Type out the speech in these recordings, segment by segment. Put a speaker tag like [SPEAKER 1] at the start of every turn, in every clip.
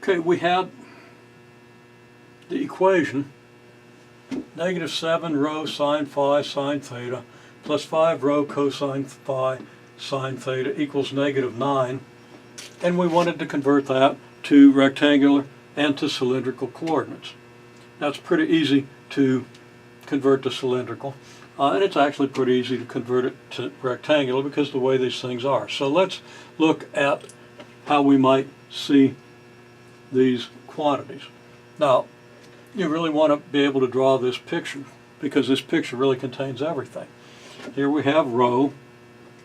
[SPEAKER 1] Okay, we had the equation -7 rho sine phi sine theta plus 5 rho cosine phi sine theta equals -9, and we wanted to convert that to rectangular and to cylindrical coordinates. Now it's pretty easy to convert to cylindrical, and it's actually pretty easy to convert it to rectangular because of the way these things are. So let's look at how we might see these quantities. Now, you really want to be able to draw this picture because this picture really contains everything. Here we have rho,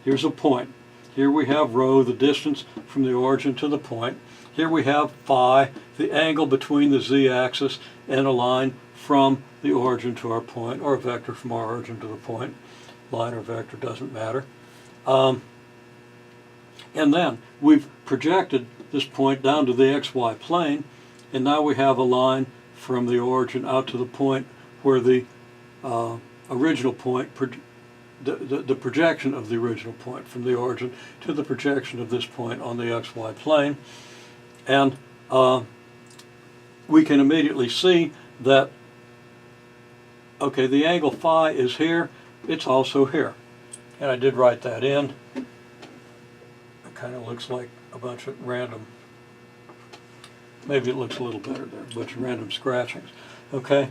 [SPEAKER 1] here's a point. Here we have rho, the distance from the origin to the point. Here we have phi, the angle between the z-axis and a line from the origin to our point, or a vector from our origin to the point. Line or vector doesn't matter. And then we've projected this point down to the xy plane, and now we have a line from the origin out to the point where the original point, the projection of the original point from the origin to the projection of this point on the xy plane. And we can immediately see that, okay, the angle phi is here, it's also here. And I did write that in. It kind of looks like a bunch of random, maybe it looks a little better there, a bunch of random scratchings. Okay,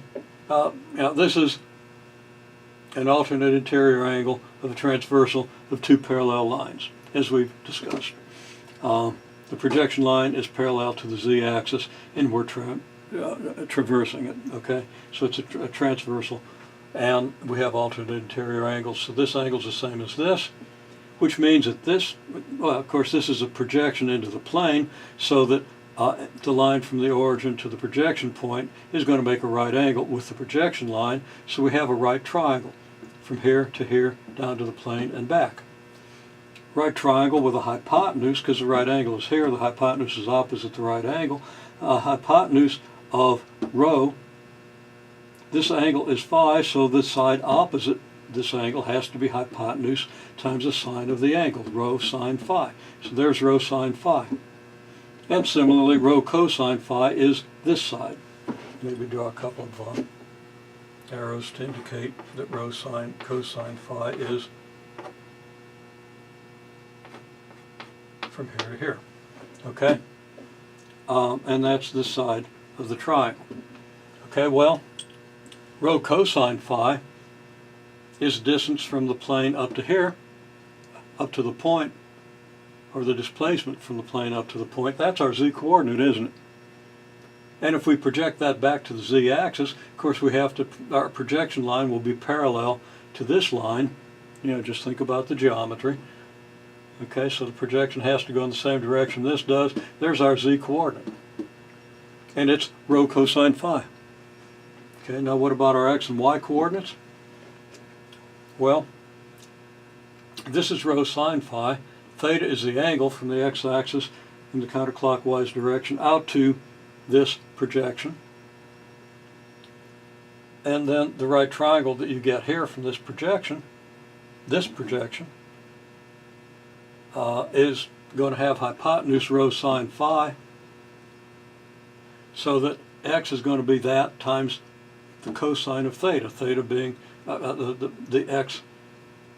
[SPEAKER 1] now this is an alternate interior angle of a transversal of two parallel lines, as we've discussed. The projection line is parallel to the z-axis, and we're traversing it, okay? So it's a transversal, and we have alternate interior angles. So this angle is the same as this, which means that this, well, of course, this is a projection into the plane, so that the line from the origin to the projection point is going to make a right angle with the projection line, so we have a right triangle from here to here, down to the plane and back. Right triangle with a hypotenuse, because the right angle is here, the hypotenuse is opposite the right angle. Hypotenuse of rho, this angle is phi, so this side opposite this angle has to be hypotenuse times the sine of the angle, rho sine phi. So there's rho sine phi. And similarly, rho cosine phi is this side. Maybe draw a couple of arrows to indicate that rho sine cosine phi is from here to here, okay? And that's this side of the triangle. Okay, well, rho cosine phi is distance from the plane up to here, up to the point, or the displacement from the plane up to the point. That's our z-coordinate, isn't it? And if we project that back to the z-axis, of course we have to, our projection line will be parallel to this line. You know, just think about the geometry. Okay, so the projection has to go in the same direction this does. There's our z-coordinate. And it's rho cosine phi. Okay, now what about our x and y coordinates? Well, this is rho sine phi. Theta is the angle from the x-axis in the counterclockwise direction out to this projection. And then the right triangle that you get here from this projection is going to have hypotenuse rho sine phi, so that x is going to be that times the cosine of theta, theta being the x,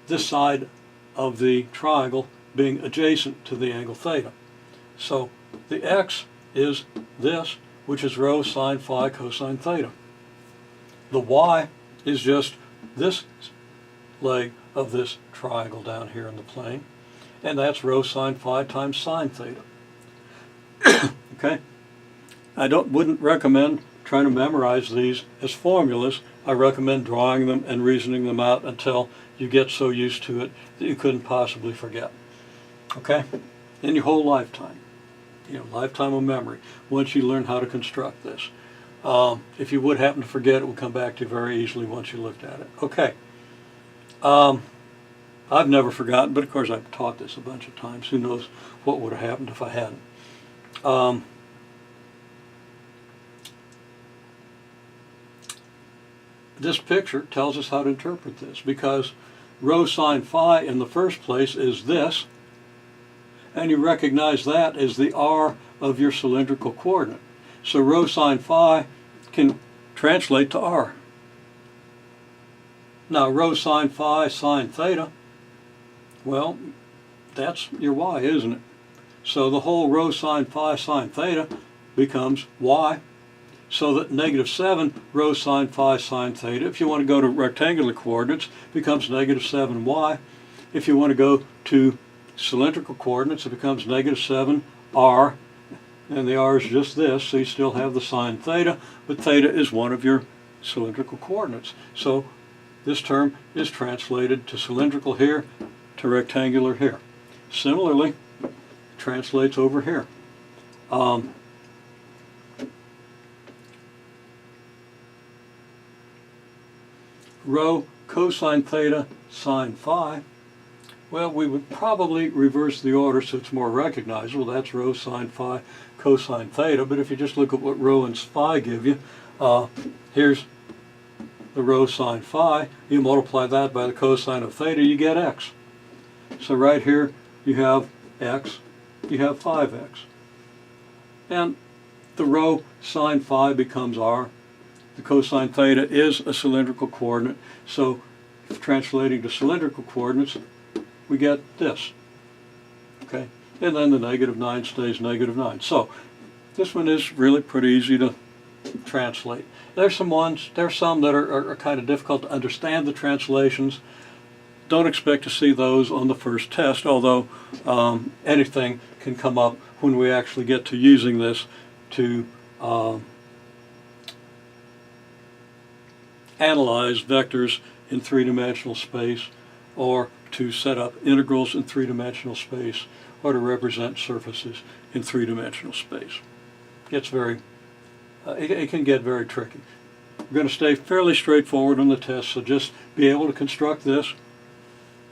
[SPEAKER 1] this side of the triangle being adjacent to the angle theta. So the x is this, which is rho sine phi cosine theta. The y is just this leg of this triangle down here in the plane, and that's rho sine phi times sine theta. Okay? I wouldn't recommend trying to memorize these as formulas. I recommend drawing them and reasoning them out until you get so used to it that you couldn't possibly forget. Okay? In your whole lifetime. You know, lifetime of memory, once you learn how to construct this. If you would happen to forget, it would come back to you very easily once you looked at it. Okay. I've never forgotten, but of course I've taught this a bunch of times. Who knows what would have happened if I hadn't. This picture tells us how to interpret this, because rho sine phi in the first place is this, and you recognize that as the r of your cylindrical coordinate. So rho sine phi can translate to r. Now rho sine phi sine theta, well, that's your y, isn't it? So the whole rho sine phi sine theta becomes y, so that negative 7 rho sine phi sine theta, if you want to go to rectangular coordinates, becomes negative 7y. If you want to go to cylindrical coordinates, it becomes negative 7r, and the r is just this, so you still have the sine theta, but theta is one of your cylindrical coordinates. So this term is translated to cylindrical here, to rectangular here. Similarly, translates over here. Rho cosine theta sine phi, well, we would probably reverse the order so it's more recognizable. That's rho sine phi cosine theta, but if you just look at what rho and phi give you, here's the rho sine phi, you multiply that by the cosine of theta, you get x. So right here you have x, you have 5x. And the rho sine phi becomes r. The cosine theta is a cylindrical coordinate, so translating to cylindrical coordinates, we get this. Okay, and then the negative 9 stays negative 9. So this one is really pretty easy to translate. There's some that are kind of difficult to understand the translations. Don't expect to see those on the first test, although anything can come up when we actually get to using this to analyze vectors in three-dimensional space, or to set up integrals in three-dimensional space, or to represent surfaces in three-dimensional space. It can get very tricky. We're going to stay fairly straightforward on the test, so just be able to construct this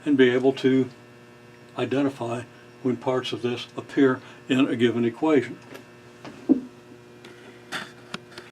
[SPEAKER 1] and be able to identify when parts of this appear in a given equation.